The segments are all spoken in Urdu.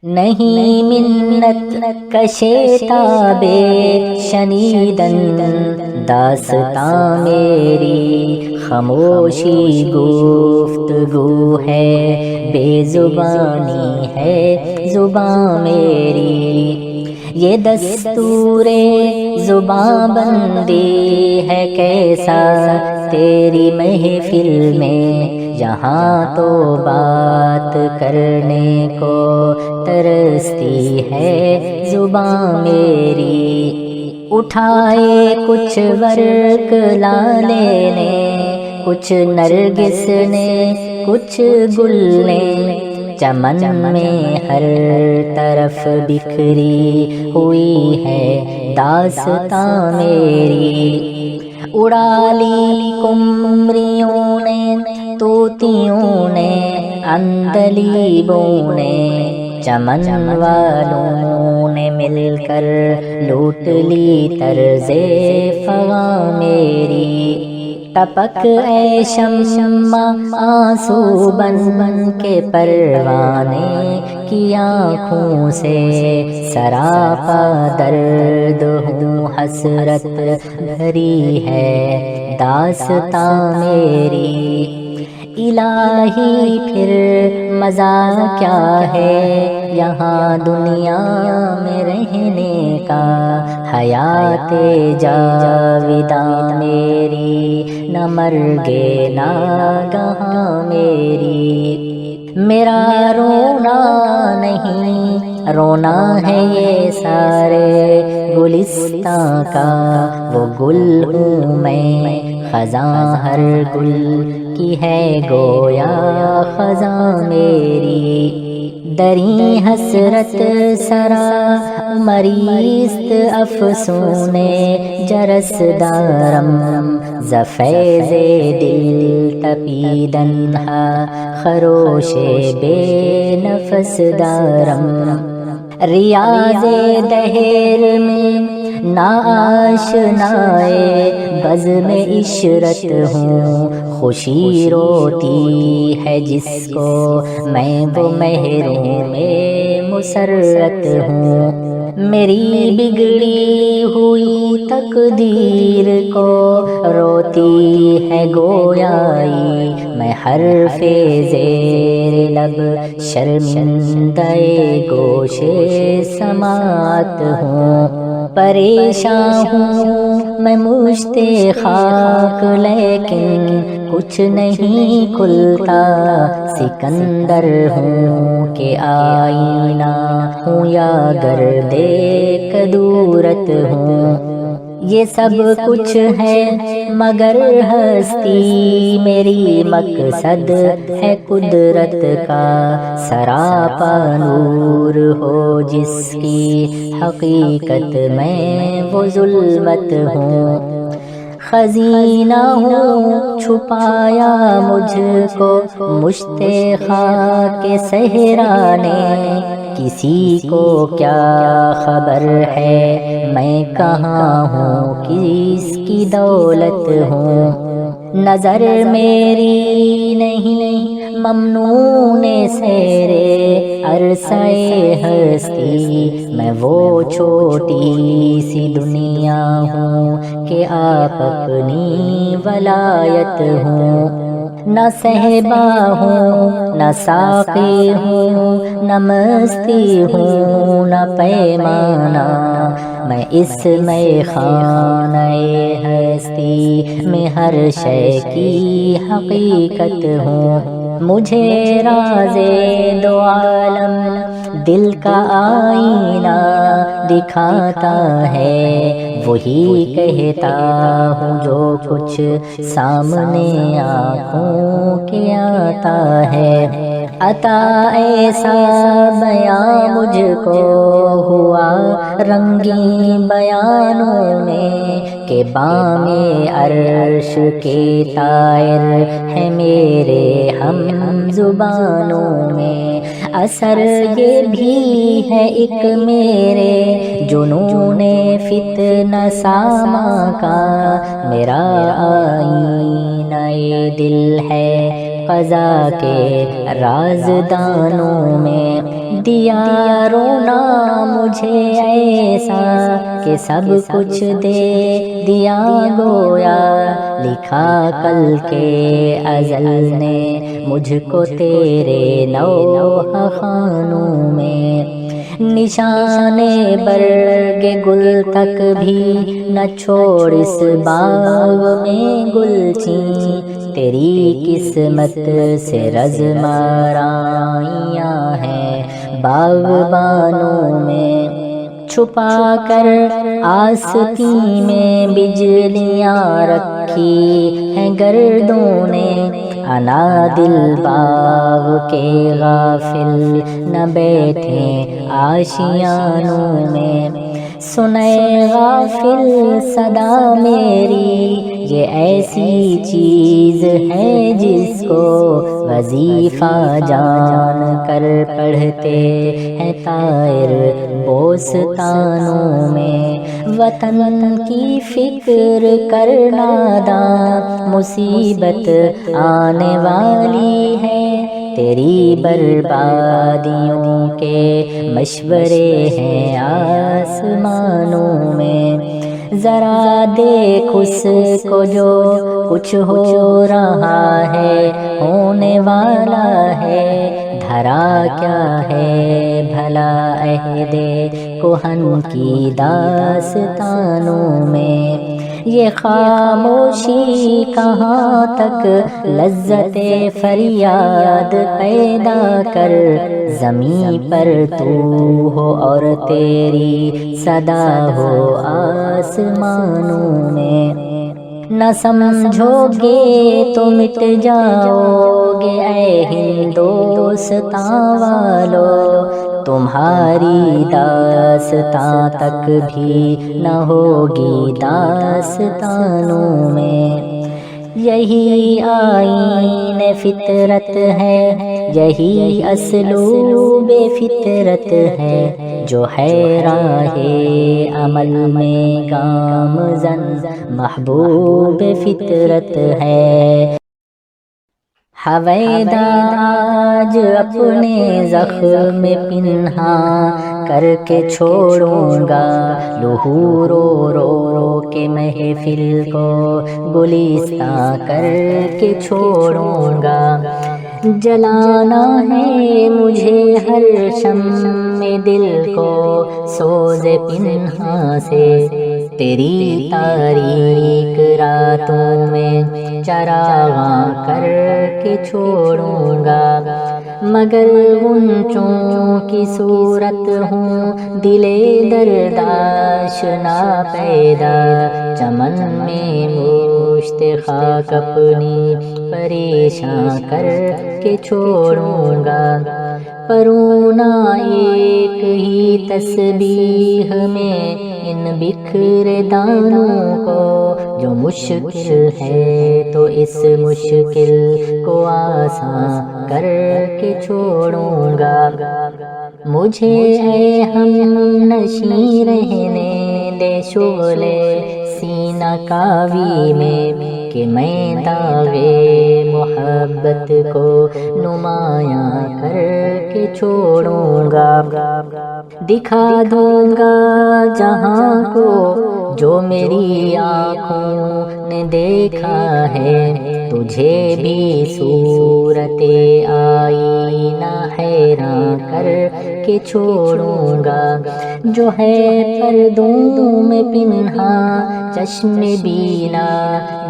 نہیں منت کشے تابے شنیدن داستاں میری خاموشی گفتگو ہے، بے زبانی ہے زباں میری، یہ دستور زباں بندی ہے کیسا تیری محفل میں، یہاں تو بات کرنے کو ترستی ہے زباں میری، اٹھائے کچھ ورق لالے نے، کچھ نرگس نے، کچھ گل نے، چمن میں ہر طرف بکھری ہوئی ہے داستاں میری، اڑا لی قمریوں نے، طوطیوں نے، عندلیبوں نے، چمن والوں نے مل کر لوٹ لی طرز فغاں میری، ٹپک اے شمع آنسو بن بن کے پروانے کی آنکھوں سے، سراپا درد ہوں حسرت بھری ہے داستاں میری، الہی پھر مزہ کیا ہے یہاں دنیا میں رہنے کا، حیات جاوداں میری نہ مرگے ناگہاں میری، میرا رونا نہیں رونا ہے یہ سارے گلستاں کا، وہ گل ہوں میں خزاں ہر گل کی ہے گویا خزاں میری، دری حسرت سرا مریست افسونے جرس دارم، ز فیض دل تپیدن ہا خروش بے نفس دارم، ریاض دہر میں ناآشنائے بزم عشرت ہوں، خوشی روتی ہے جس کو میں وہ محروم مسرت ہوں، میری بگڑی ہوئی تقدیر کو روتی ہے گویائی، میں حرف زیر لب شرمندہ گوش سماعت ہوں، پریشان ہوں میں مشت خاک لیکن کچھ نہیں کھلتا، سکندر ہوں کہ آئینہ ہوں یا گرد کدورت ہوں، یہ سب کچھ ہے مگر ہستی میری، مقصد ہے قدرت کا سراپا نور ہو جس کی حقیقت میں وہ ظلمت ہوں، خزینہ ہوں چھپایا مجھ کو مشت خاک صحرا نے، کسی کو کیا خبر ہے میں کہاں ہوں کس کی دولت ہوں، نظر میری نہیں ممنون سیرے عرصہ ہستی، میں وہ چھوٹی سی دنیا ہوں کہ آپ اپنی ولایت ہوں، نہ صحبا ہوں نہ ساقی ہوں نہ مستی ہوں نہ پیمانہ، میں اس میں خانہ ہستی میں ہر شے کی حقیقت ہوں، مجھے راز دو عالم دل کا آئینہ دکھاتا ہے، وہی کہتا ہوں جو کچھ سامنے آنکھوں کے آتا ہے، عطا ایسا بیاں مجھ کو ہوا رنگین بیانوں میں کہ بام عرش کے طائر ہے میرے ہم زبانوں میں، اثر یہ بھی ہے ایک میرے جنون فتنہ ساما کا، میرا آئینہ دل ہے قضا کے رازدانوں میں، دیا رونا مجھے ایسا کہ سب کچھ دے دیا گویا، لکھا کل کے ازل نے مجھ کو تیرے لوح خوانوں میں، نشان برگ گل تک بھی نہ چھوڑ اس باغ میں گلچین، تیری قسمت سے رزمارائیاں ہیں باغبانوں میں، چھپا کر آستین میں بجلیاں رکھی ہیں گردوں نے، انا دل باغ کے غافل نہ بیٹھے آشیانوں میں، سنے غافل صدا میری، یہ ایسی چیز ہے جس کو وظیفہ جان کر پڑھتے ہیں طائر بوستانوں میں، وطن کی فکر کرنا داں مصیبت آنے والی ہے، تیری بربادیوں کے مشورے ہیں آسمانوں میں، ذرا دیکھ اس کو جو کچھ ہو رہا ہے ہونے والا ہے، دھرا کیا ہے بھلا عہد کہن کی داستانوں میں، یہ خاموشی کہاں تک لذت فریاد پیدا کر، زمین پر تو ہو اور تیری صدا ہو آسمانوں میں، نہ سمجھو گے تو مٹ جاؤ گے اے ہندوستاں والو، تمہاری داستاں تک بھی نہ ہوگی داستانوں میں، یہی آئین فطرت ہے، یہی اسلوب فطرت ہے، جو ہے راہ عمل میں گامزن محبوب فطرت ہے، حویدا آج اپنے زخم پنہاں کر کے چھوڑوں گا، لہو رو رو کے محفل کو گلستاں کر کے چھوڑوں گا، جلانا ہے مجھے ہر شمع دل کو سوز پنہاں سے، تیری تاریک راتوں میں چراغاں کر کے چھوڑوں گا، مگر غنچوں کی صورت ہوں دلے درداشنا پیدا، چمن میں مشت خاک اپنی پریشاں کر کے چھوڑوں گا، پرونا ایک ہی تسبیح میں ان بکھرے دانوں کو، جو مشکل ہے تو اس مشکل کو آساں کر کے چھوڑوں گا، مجھے اے ہم نشیں رہنے دے شعلے سینہ کاوی میں، کہ میں داغے محبت کو نمایاں کر کے چھوڑوں گا، دکھا دوں گا جہاں کو جو میری آنکھوں نے دیکھا ہے، تجھے بھی صورت آئینہ حیراں کر کے چھوڑوں گا، جو ہے پردوں میں پنہا چشم بینا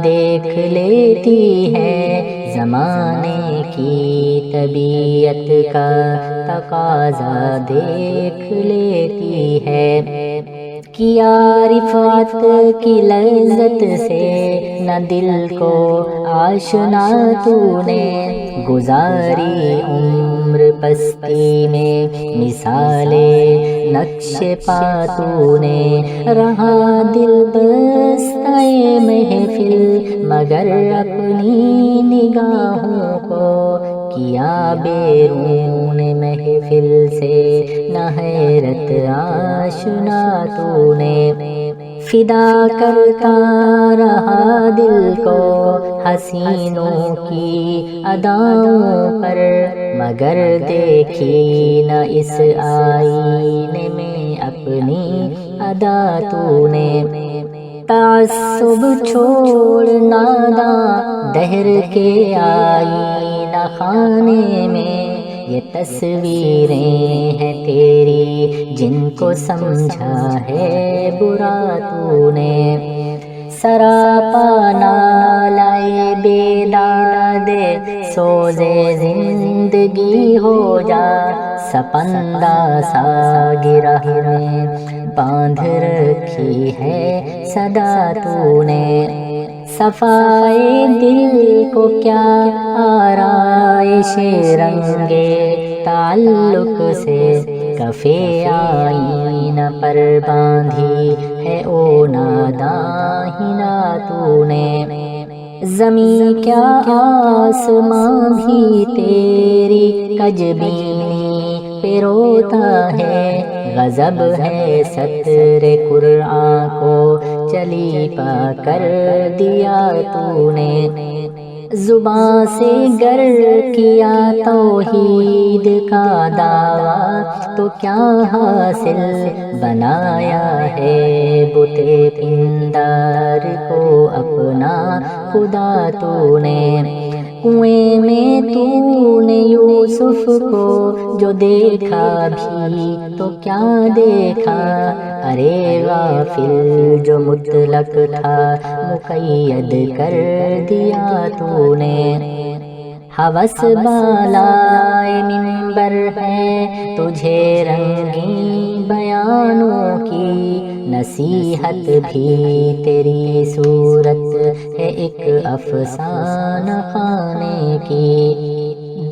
دیکھ لیتی ہے، زمانے کی طبیعت کا تقاضا دیکھ لیتی ہے، کیا رفعت کی لذت سے نہ دل کو آشنا تو نے، گزاری عمر پستی میں مثالیں نقش پا تو نے، رہا دل بستہ محفل مگر اپنی نگاہوں کو کیا بیرون محفل سے نہ حیرت آشنا تو نے، فدا کرتا رہا دل کو حسینوں کی اداؤں پر، مگر دیکھی نہ اس آئینے میں اپنی ادا تو نے۔ تعصب چھوڑ ناداں دہر کے آئینہ خانے میں، یہ تصویریں ہیں تیری جن کو سمجھا ہے برا تو نے۔ سراپا نالائے بیداد سوزے زندگی ہو جا، سپندہ سا گرہ میں باندھ رکھی ہے صدا تو نے۔ صفائے دل کو کیا آرائش رنگے تعلق سے، کفِ آئینہ پر باندھی ہے او ناداہنا تو نے۔ زمیں کیا آسماں بھی تیری کجبینی پہ روتا ہے، غضب ہے ستر قرآن کو چلی پا کر دیا تو نے۔ زباں سے گر کیا توحید کا دعویٰ تو کیا حاصل بنایا ہے، بت پندار کو اپنا خدا تو نے۔ کنویں میں تو نے یوسف کو جو دیکھا بھی تو کیا دیکھا، ارے غافل جو مطلق تھا مقید کر دیا تو نے۔ ہوس بالائے منبر ہے تجھے رنگین بیانوں کی، نصیحت بھی تیری صورت ہے ایک افسانہ خانے کی۔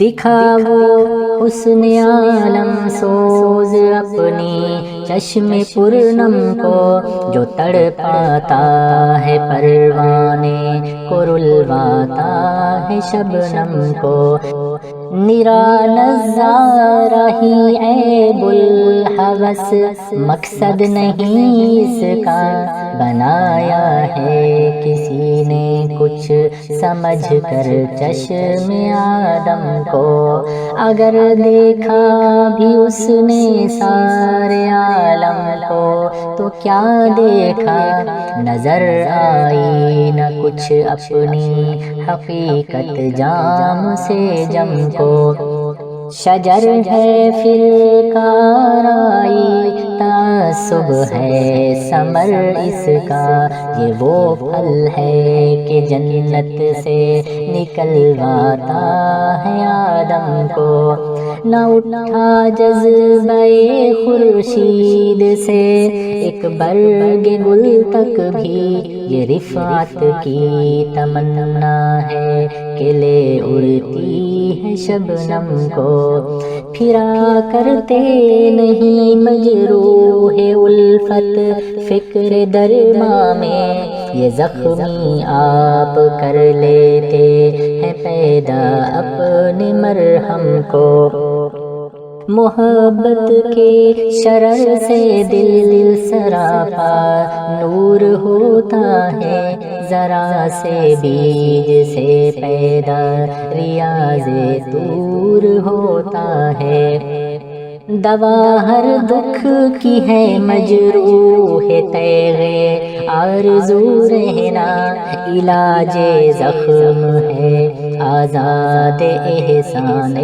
دکھا وہ حسن عالم سوز اپنی چشم پرنم کو، جو تڑ پاتا ہے پروانے کو رلواتا ہے شبنم کو۔ نرا نظارہ ہی عیب الحوث مقصد نہیں اس کا، بنایا ہے کسی نے کچھ سمجھ کر چشم آدم کو۔ اگر دیکھا بھی اس نے سارے عالم کو تو کیا دیکھا، نظر آئی نہ کچھ اپنی حقیقت جام سے جم کو۔ شجر ہے پھر کارائی تعصب ہے ثمر اس کا، یہ وہ پھل ہے کہ جنت سے نکلواتا ہے آدم کو۔ نہ اٹھا جذبہ خورشید سے ایک برگ گل تک بھی، یہ رفعت کی تمنا ہے کہ لے اڑتی ہے شبنم کو۔ پھرا کرتے نہیں مجروح الفت فکر درما میں، یہ زخمی آپ کر لیتے ہیں پیدا اپنے مرہم کو۔ محبت کے شرر سے دل سراپا نور ہوتا ہے، ذرا سے بیج سے پیدا ریاض طور ہوتا ہے۔ دوا ہر دکھ کی ہے مجروح تیغ آرزو رہنا، علاج زخم ہے آزاد احسان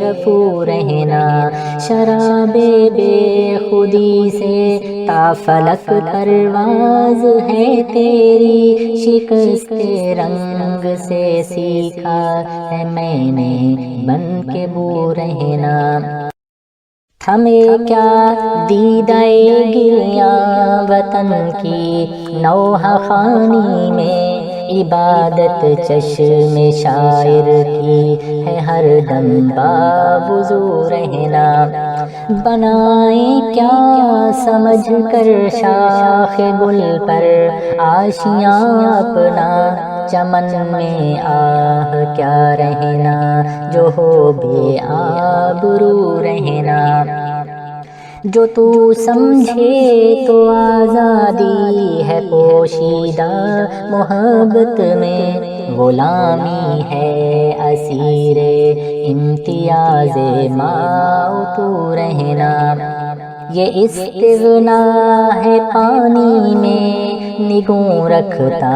رفو رہنا۔ شراب بے خودی سے تا فلک پرواز ہے تیری، شکست رنگ سے سیکھا ہے میں نے بن کے بو رہنا۔ ہمیں کیا دیدائے گریاں وطن کی نوحہ خوانی میں، عبادت چشم شاعر کی ہے ہر دم باوضو رہنا۔ بنائیں کیا سمجھ کر شاخ گل پر آشیاں اپنا، چمن میں آہ کیا رہنا جو ہو بے آبرو رہنا۔ جو تو سمجھے تو آزادی ہے پوشیدہ محبت میں، غلامی ہے اسیر امتیاز ماں تو رہنا، یہ استغنا ہے پانی میں نگوں رکھتا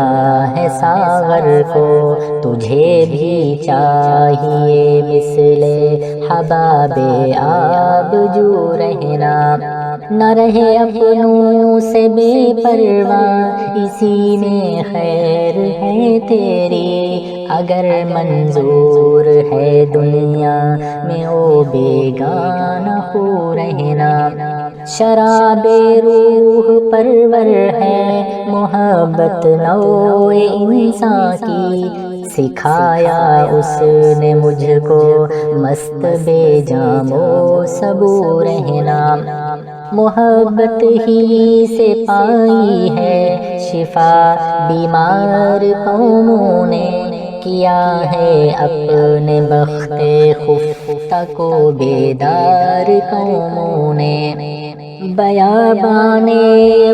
ہے ساغر کو، تجھے بھی چاہیے مثل حباب آب جو رہنا، نہ رہے اپنوں سے بے پرواہ اسی میں خیر ہے تیری، اگر منظور ہے دنیا میں او بیگانہ ہو رہنا، شراب روح پرور ہے محبت نوع انسان کی، سکھایا اس نے مجھ کو مست بے جام و سبو رہنا، محبت ہی سے پائی ہے شفا بیمار قوموں نے، کیا ہے اپنے بخت خفتہ کو بیدار قوموں نے، بیابان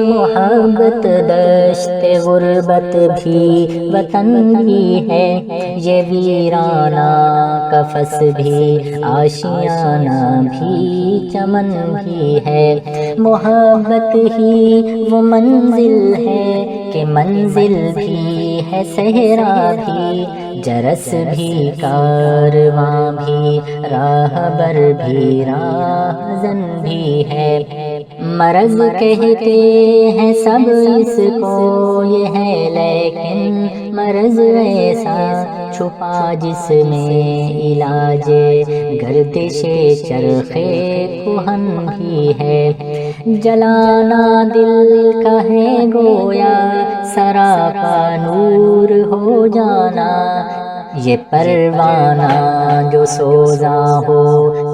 محبت دشت غربت بھی وطن بھی ہے، یہ ویرانہ قفس بھی آشیانہ بھی چمن بھی ہے، محبت ہی وہ منزل ہے کہ منزل بھی ہے صحرا بھی، جرس بھی کارواں بھی راہبر بھی راہزن بھی ہے، مرض کہتے ہیں سب اس کو یہ ہے لیکن مرض ایسا چھپا جس میں علاج گردش چرخے کہن بھی ہے، جلانا دل کا ہے گویا سراپا نور ہو جانا، یہ پروانہ جو سوزاں ہو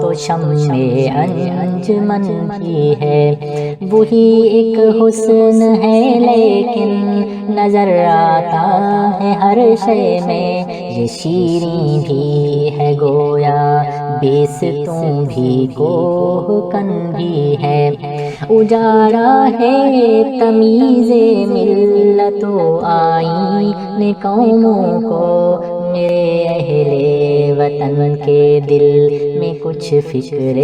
تو شمع انجمن بھی ہے، وہی ایک حسن ہے لیکن نظر آتا ہے ہر شے میں، یہ شیریں بھی ہے گویا بیستوں بھی کوہکن بھی ہے، اجاڑا ہے تمیز ملت و آئین قوموں کو، میرے اہل وطن کے دل میں کچھ فکر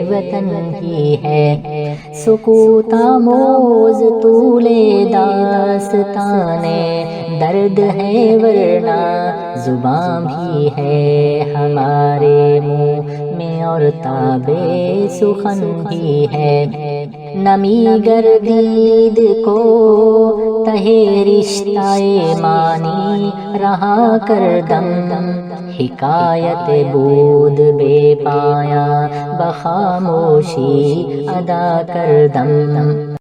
وطن ہی ہے، سکوت آموز طول داستان درد ہے ورنہ زباں بھی ہے ہمارے منہ میں اور تاب سخن بھی ہے، نمی گردید کو تہے رشتہ مانی رہا کر دم، حکایت بود بے پایا بخاموشی ادا کر دم،